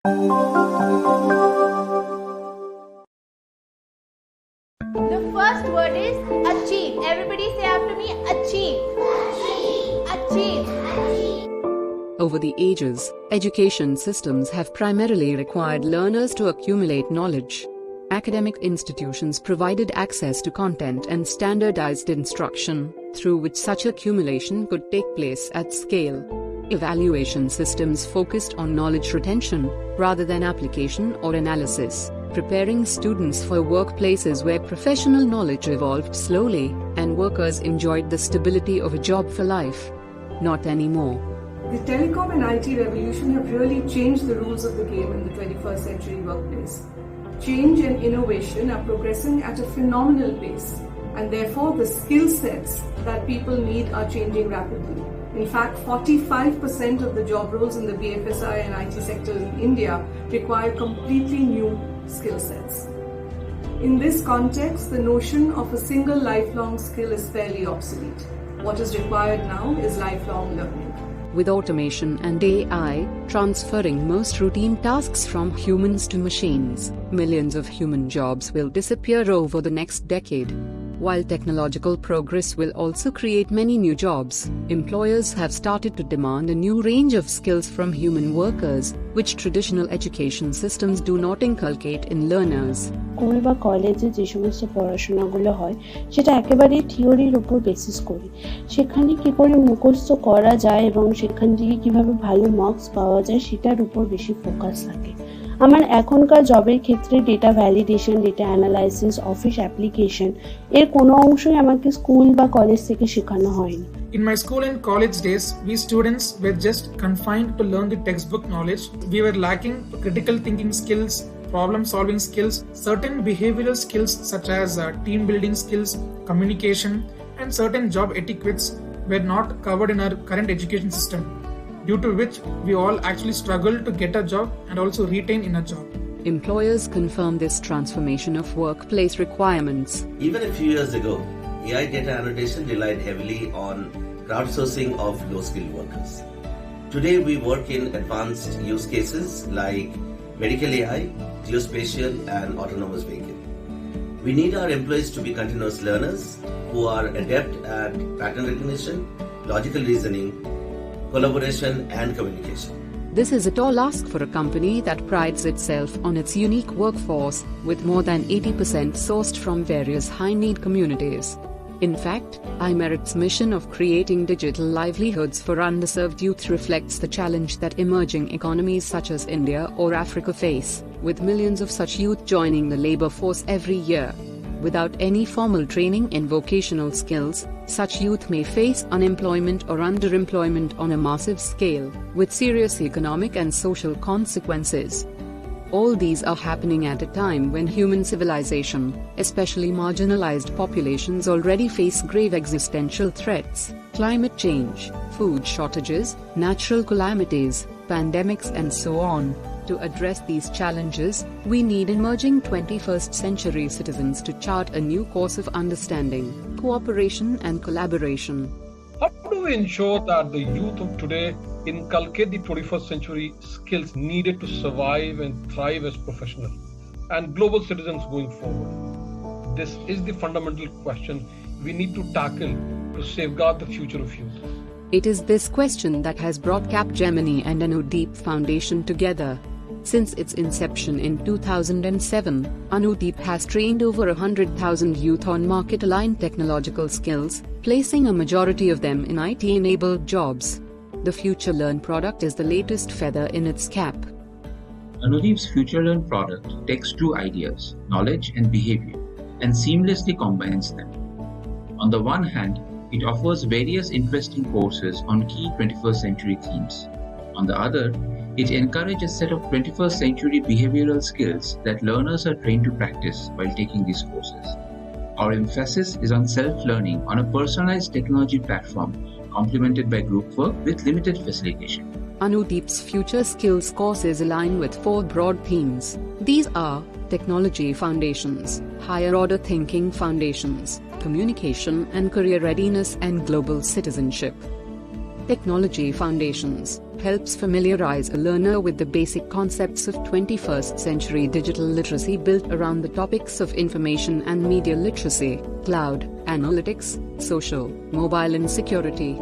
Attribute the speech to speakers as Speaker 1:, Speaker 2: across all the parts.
Speaker 1: The first word is achieve. Everybody say after me, achieve. Achieve. Achieve.
Speaker 2: Over the ages, education systems have primarily required learners to accumulate knowledge. Academic institutions provided access to content and standardized instruction, through which such accumulation could take place at scale. Evaluation systems focused on knowledge retention, rather than application or analysis, preparing students for workplaces where professional knowledge evolved slowly, and workers enjoyed the stability of a job for life. Not anymore.
Speaker 3: The telecom and IT revolution have really changed the rules of the game in the 21st century workplace. Change and innovation are progressing at a phenomenal pace, and therefore the skill sets that people need are changing rapidly. In fact, 45% of the job roles in the BFSI and IT sector in India require completely new skill sets. In this context, the notion of a single lifelong skill is fairly obsolete. What is required now is lifelong learning.
Speaker 2: With automation and AI transferring most routine tasks from humans to machines, millions of human jobs will disappear over the next decade. While technological progress will also create many new jobs, employers have started to demand a new range of skills from human workers, which traditional education systems do not inculcate in learners.
Speaker 4: School বা কলেজে যে সমস্ত পড়াশোনাগুলো হয় সেটা একেবারেই থিওরির উপর basis করে। সেখানে কি করে মুখস্থ করা যায় এবং সেখান থেকে কিভাবে ভালো মার্কস পাওয়া যায় সেটার উপর বেশি ফোকাস থাকে। আমার এখনকার জবের ক্ষেত্রে data validation, data analysis, office application এর কোনো অংশই আমাকে স্কুল বা কলেজ থেকে শেখানো হয়নি।
Speaker 5: In my school and college days, we students were just confined to learn the textbook knowledge. We were lacking critical thinking skills, problem solving skills, certain behavioral skills such as team building skills, communication, and certain job etiquettes were not covered in our current education system, due to which we all actually struggle to get a job and also retain in a job.
Speaker 2: Employers confirm this transformation of workplace requirements.
Speaker 6: Even a few years ago, AI data annotation relied heavily on crowdsourcing of low-skilled workers. Today, we work in advanced use cases like medical AI, geospatial, and autonomous vehicle. We need our employees to be continuous learners who are adept at pattern recognition, logical reasoning, collaboration, and communication.
Speaker 2: This is a tall ask for a company that prides itself on its unique workforce, with more than 80% sourced from various high-need communities. In fact, iMerit's mission of creating digital livelihoods for underserved youth reflects the challenge that emerging economies such as India or Africa face, with millions of such youth joining the labor force every year. Without any formal training in vocational skills, such youth may face unemployment or underemployment on a massive scale, with serious economic and social consequences. All these are happening at a time when human civilization, especially marginalized populations, already face grave existential threats: climate change, food shortages, natural calamities, pandemics, and so on. To address these challenges, we need emerging 21st century citizens to chart a new course of understanding, cooperation, and collaboration.
Speaker 7: How do we ensure that the youth of today inculcate the 21st century skills needed to survive and thrive as professionals and global citizens going forward? This is the fundamental question we need to tackle to safeguard the future of youth.
Speaker 2: It is this question that has brought Capgemini and Anudeep Foundation together. Since its inception in 2007, Anudeep has trained over 100,000 youth on market-aligned technological skills, placing a majority of them in IT-enabled jobs. The Future Learn product is the latest feather in its cap.
Speaker 8: Anudeep's Future Learn product takes two ideas, knowledge and behavior, and seamlessly combines them. On the one hand, it offers various interesting courses on key 21st century themes. On the other, it encourages a set of 21st century behavioral skills that learners are trained to practice while taking these courses. Our emphasis is on self-learning on a personalized technology platform, complemented by group work with limited facilitation.
Speaker 2: Anudeep's Future Skills courses align with four broad themes. These are Technology Foundations, Higher Order Thinking Foundations, Communication and Career Readiness, and Global Citizenship. Technology Foundations helps familiarize a learner with the basic concepts of 21st century digital literacy built around the topics of information and media literacy, cloud, analytics, social, mobile and security.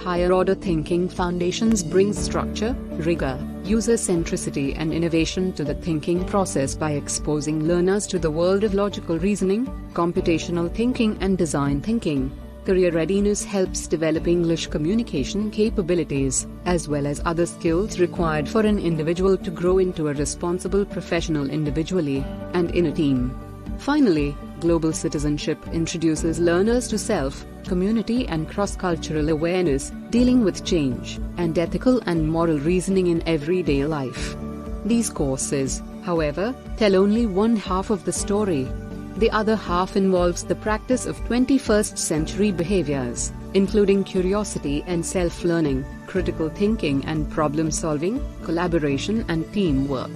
Speaker 2: Higher Order Thinking Foundations brings structure, rigor, user centricity and innovation to the thinking process by exposing learners to the world of logical reasoning, computational thinking and design thinking. Career Readiness helps develop English communication capabilities, as well as other skills required for an individual to grow into a responsible professional individually and in a team. Finally, Global Citizenship introduces learners to self, community and cross-cultural awareness, dealing with change, and ethical and moral reasoning in everyday life. These courses, however, tell only one half of the story. The other half involves the practice of 21st century behaviors, including curiosity and self-learning, critical thinking and problem-solving, collaboration and teamwork.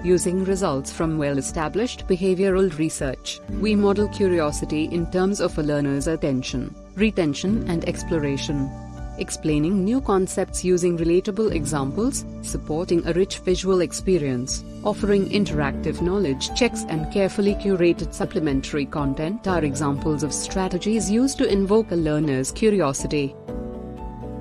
Speaker 2: Using results from well-established behavioral research, we model curiosity in terms of a learner's attention, retention and exploration. Explaining new concepts using relatable examples, supporting a rich visual experience, offering interactive knowledge checks and carefully curated supplementary content are examples of strategies used to invoke a learner's curiosity.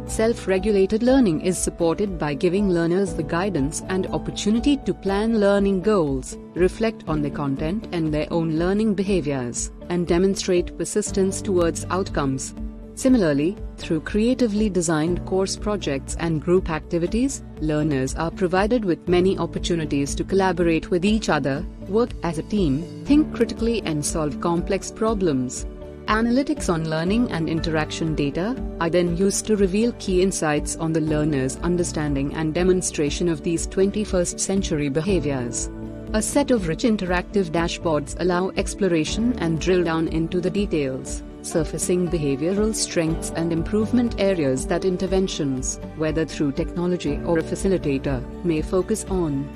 Speaker 2: Self-regulated learning is supported by giving learners the guidance and opportunity to plan learning goals, reflect on the content and their own learning behaviors, and demonstrate persistence towards outcomes. Similarly, through creatively designed course projects and group activities, learners are provided with many opportunities to collaborate with each other, work as a team, think critically and solve complex problems. Analytics on learning and interaction data are then used to reveal key insights on the learner's understanding and demonstration of these 21st century behaviors. A set of rich interactive dashboards allow exploration and drill down into the details, surfacing behavioral strengths and improvement areas that interventions, whether through technology or a facilitator, may focus on.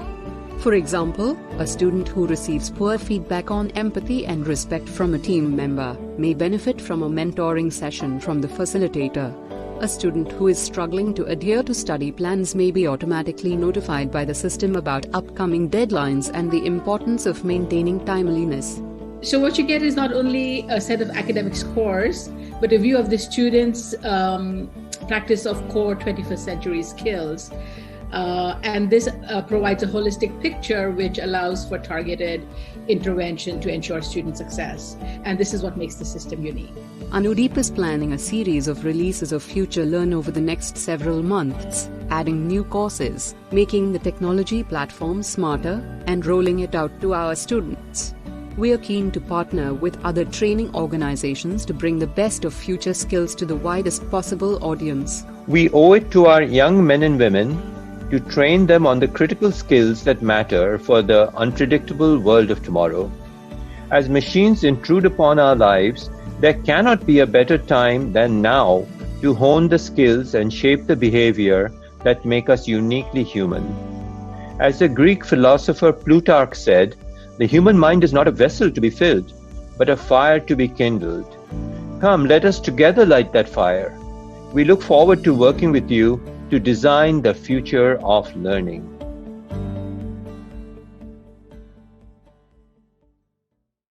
Speaker 2: For example, a student who receives poor feedback on empathy and respect from a team member may benefit from a mentoring session from the facilitator. A student who is struggling to adhere to study plans may be automatically notified by the system about upcoming deadlines and the importance of maintaining timeliness.
Speaker 9: So what you get is not only a set of academic scores, but a view of the students' practice of core 21st century skills. And this provides a holistic picture which allows for targeted intervention to ensure student success. And this is what makes the system unique.
Speaker 2: Anudeep is planning a series of releases of Future Learn over the next several months, adding new courses, making the technology platform smarter, and rolling it out to our students. We are keen to partner with other training organizations to bring the best of future skills to the widest possible audience.
Speaker 10: We owe it to our young men and women to train them on the critical skills that matter for the unpredictable world of tomorrow. As machines intrude upon our lives, there cannot be a better time than now to hone the skills and shape the behavior that make us uniquely human. As the Greek philosopher Plutarch said, the human mind is not a vessel to be filled, but a fire to be kindled. Come, let us together light that fire. We look forward to working with you to design the future of learning.